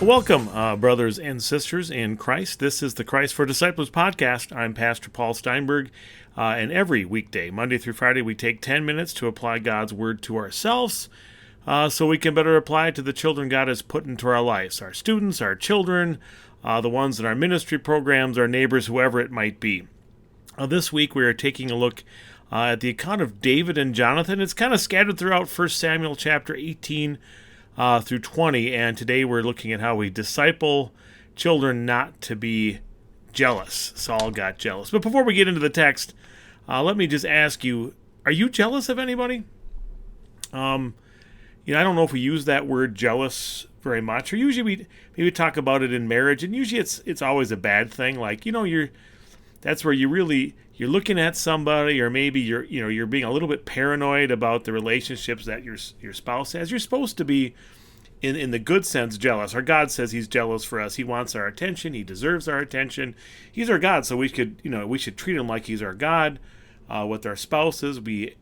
Welcome, brothers and sisters in Christ. This is the Christ for Disciples podcast. I'm Pastor Paul Steinberg, and every weekday, Monday through Friday, we take 10 minutes to apply God's Word to ourselves so we can better apply it to the children God has put into our lives, our students, our children, the ones in our ministry programs, our neighbors, whoever it might be. This week, we are taking a look at the account of David and Jonathan. It's kind of scattered throughout 1 Samuel chapter 18 through 20, and today we're looking at how we disciple children not to be jealous. Saul got jealous. But before we get into the text, let me just ask you, are you jealous of anybody? I don't know if we use that word jealous very much, or usually we maybe talk about it in marriage, and usually it's always a bad thing. Like, that's where you're looking at somebody, or maybe you're being a little bit paranoid about the relationships that your spouse has. You're supposed to be in the good sense jealous. Our God says He's jealous for us. He wants our attention. He deserves our attention. He's our God, so we should treat Him like He's our God. With our spouses, we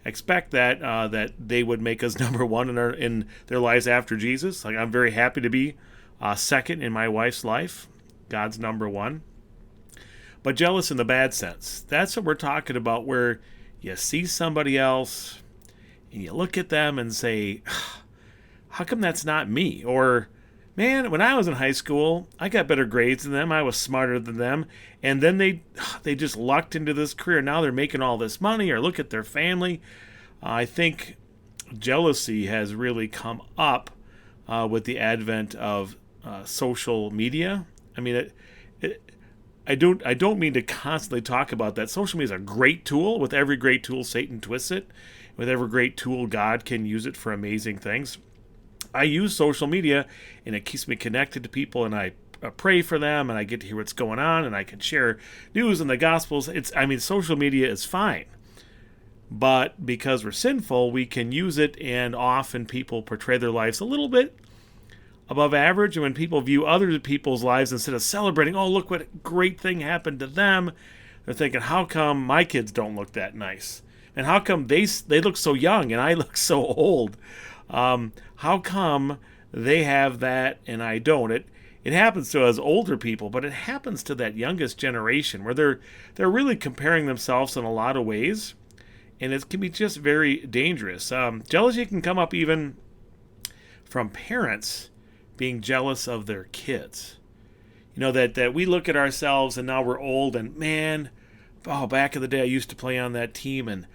expect that they would make us number one in their lives after Jesus. Like, I'm very happy to be second in my wife's life. God's number one. But jealous in the bad sense. That's what we're talking about, where you see somebody else and you look at them and say, how come that's not me? Or, man, when I was in high school, I got better grades than them. I was smarter than them. And then they just lucked into this career. Now they're making all this money, or look at their family. I think jealousy has really come up with the advent of social media. I mean, I don't mean to constantly talk about that. Social media is a great tool. With every great tool, Satan twists it. With every great tool, God can use it for amazing things. I use social media, and it keeps me connected to people, and I pray for them, and I get to hear what's going on, and I can share news and the Gospels. Social media is fine. But because we're sinful, we can use it, and often people portray their lives a little bit above average. And when people view other people's lives, instead of celebrating, oh, look what great thing happened to them, they're thinking, how come my kids don't look that nice? And how come they look so young and I look so old? How come they have that and I don't? It happens to us older people, but it happens to that youngest generation, where they're really comparing themselves in a lot of ways, and it can be just very dangerous. Jealousy can come up even from parents being jealous of their kids. That we look at ourselves and now we're old, and man, back in the day I used to play on that team, and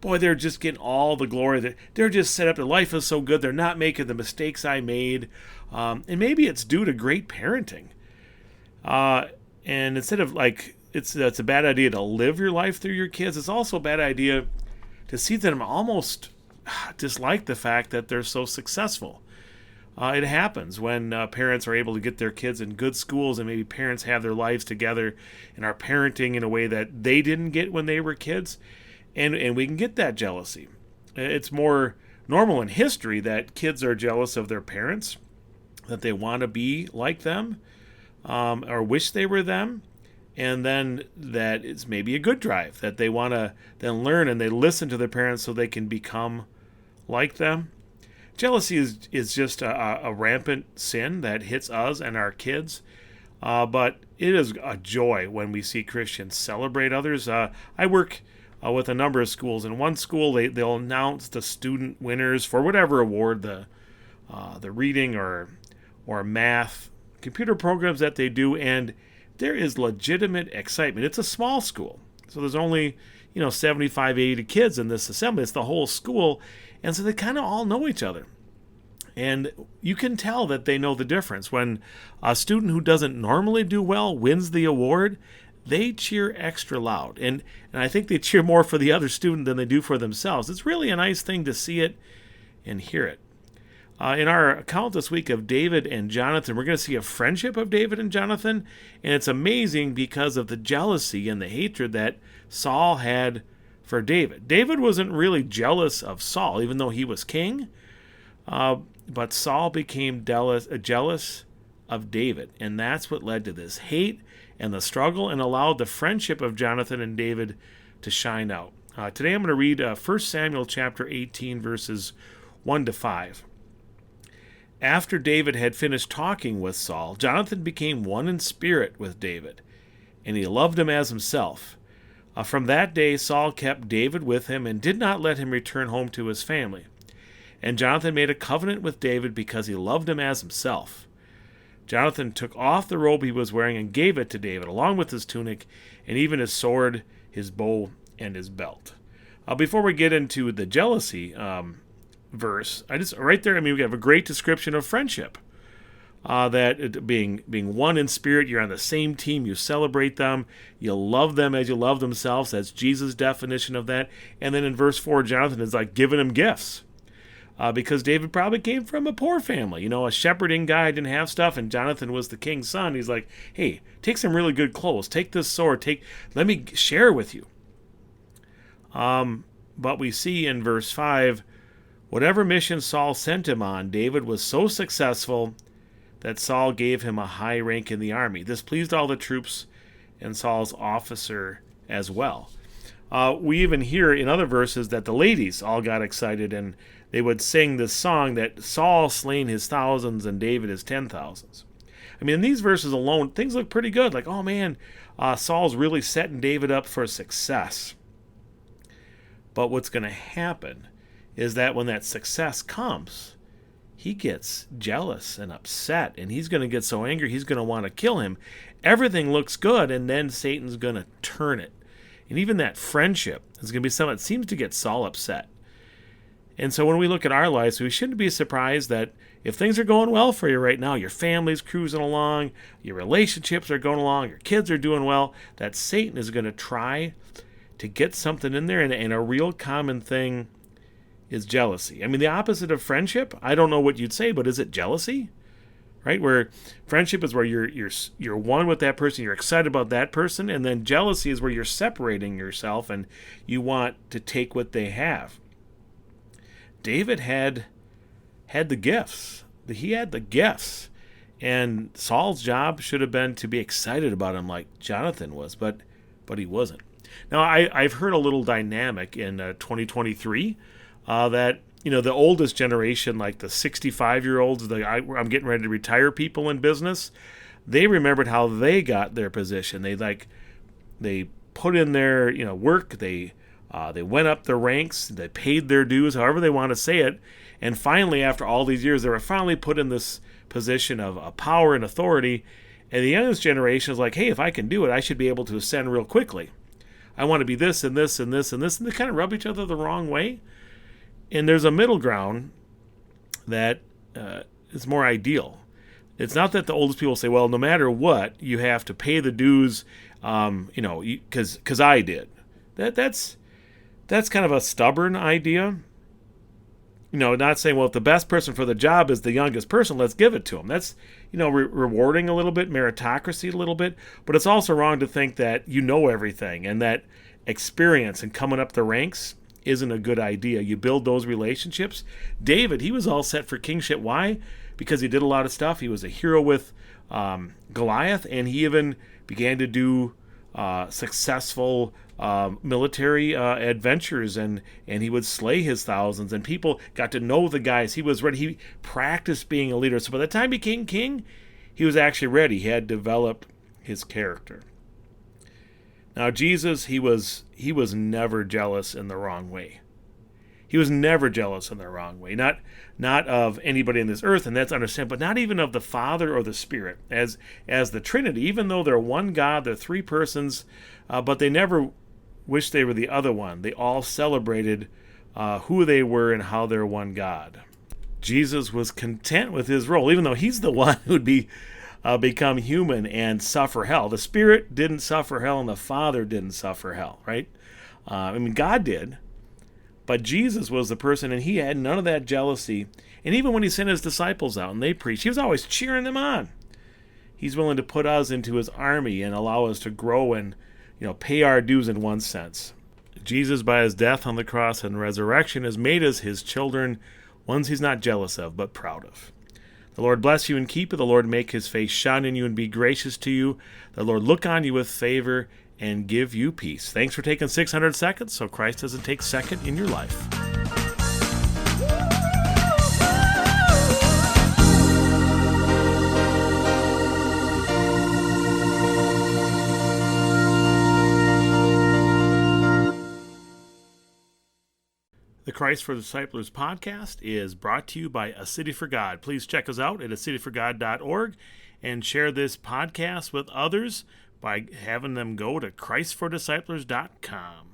they're just getting all the glory. They're just set up. Their life is so good. They're not making the mistakes I made. And maybe it's due to great parenting. And instead of it's a bad idea to live your life through your kids, it's also a bad idea to see them almost dislike the fact that they're so successful. It happens when parents are able to get their kids in good schools, and maybe parents have their lives together and are parenting in a way that they didn't get when they were kids. And we can get that jealousy. It's more normal in history that kids are jealous of their parents, that they want to be like them, or wish they were them. And then that it's maybe a good drive, that they want to then learn and they listen to their parents so they can become like them. Jealousy is just a rampant sin that hits us and our kids, but it is a joy when we see Christians celebrate others. I work with a number of schools. In one school, they'll announce the student winners for whatever award, the reading or math, computer programs that they do, and there is legitimate excitement. It's a small school, so there's only 75, 80 kids in this assembly. It's the whole school. And so they kind of all know each other. And you can tell that they know the difference. When a student who doesn't normally do well wins the award, they cheer extra loud. And I think they cheer more for the other student than they do for themselves. It's really a nice thing to see it and hear it. In our account this week of David and Jonathan, we're going to see a friendship of David and Jonathan. And it's amazing because of the jealousy and the hatred that Saul had for David. David wasn't really jealous of Saul, even though he was king. But Saul became jealous of David. And that's what led to this hate and the struggle, and allowed the friendship of Jonathan and David to shine out. Today I'm going to read 1 Samuel chapter 18, verses 1 to 5. After David had finished talking with Saul, Jonathan became one in spirit with David, and he loved him as himself. From that day Saul kept David with him and did not let him return home to his family. And Jonathan made a covenant with David because he loved him as himself. Jonathan took off the robe he was wearing and gave it to David, along with his tunic, and even his sword, his bow, and his belt. Before we get into the jealousy verse, right there, we have a great description of friendship. That being one in spirit, you're on the same team, you celebrate them, you love them as you love themselves. That's Jesus' definition of that. And then in verse 4, Jonathan is like giving him gifts. Because David probably came from a poor family, a shepherding guy, didn't have stuff, and Jonathan was the king's son. He's like, hey, take some really good clothes, take this sword, let me share with you. But we see in verse 5, whatever mission Saul sent him on, David was so successful that Saul gave him a high rank in the army. This pleased all the troops and Saul's officer as well. We even hear in other verses that the ladies all got excited and they would sing this song that Saul slain his thousands and David his 10,000s. In these verses alone, things look pretty good. Like, oh man, Saul's really setting David up for success. But what's going to happen is that when that success comes, he gets jealous and upset, and he's going to get so angry he's going to want to kill him. Everything looks good, and then Satan's going to turn it. And even that friendship is going to be something that seems to get Saul upset. And so when we look at our lives, we shouldn't be surprised that if things are going well for you right now, your family's cruising along, your relationships are going along, your kids are doing well, that Satan is going to try to get something in there. And a real common thing is jealousy. The opposite of friendship, I don't know what you'd say, but is it jealousy? Right? Where friendship is where you're one with that person, you're excited about that person, and then jealousy is where you're separating yourself and you want to take what they have. David had the gifts. He had the gifts. And Saul's job should have been to be excited about him like Jonathan was, but he wasn't. Now, I've heard a little dynamic in 2023 that, the oldest generation, like the 65-year-olds, I'm getting ready to retire people in business, they remembered how they got their position. They put in their, work, they went up the ranks, they paid their dues, however they want to say it, and finally, after all these years, they were finally put in this position of power and authority, and the youngest generation is like, hey, if I can do it, I should be able to ascend real quickly. I want to be this and this and this and this, and they kind of rub each other the wrong way. And there's a middle ground that is more ideal. It's not that the oldest people say, well, no matter what, you have to pay the dues, because I did. That's kind of a stubborn idea. Not saying, well, if the best person for the job is the youngest person, let's give it to them. That's, rewarding a little bit, meritocracy a little bit. But it's also wrong to think that you know everything and that experience and coming up the ranks isn't a good idea. You build those relationships. David, he was all set for kingship. Why? Because he did a lot of stuff. He was a hero with Goliath, and he even began to do successful military adventures, and he would slay his thousands, and people got to know the guys. He was ready. He practiced being a leader. So by the time he became king, he was actually ready. He had developed his character. Now, Jesus, he was never jealous in the wrong way. He was never jealous in the wrong way. Not of anybody in this earth, and that's understandable, but not even of the Father or the Spirit. As the Trinity, even though they're one God, they're three persons, but they never wished they were the other one. They all celebrated who they were and how they're one God. Jesus was content with his role, even though he's the one who'd become human and suffer hell. The Spirit didn't suffer hell, and the Father didn't suffer hell, right? God did, but Jesus was the person, and he had none of that jealousy. And even when he sent his disciples out and they preached, he was always cheering them on. He's willing to put us into his army and allow us to grow and pay our dues in one sense. Jesus, by his death on the cross and resurrection, has made us his children, ones he's not jealous of, but proud of. The Lord bless you and keep you. The Lord make his face shine on you and be gracious to you. The Lord look on you with favor and give you peace. Thanks for taking 600 seconds so Christ doesn't take second in your life. The Christ for Disciples podcast is brought to you by A City for God. Please check us out at acityforgod.org and share this podcast with others by having them go to christfordisciples.com.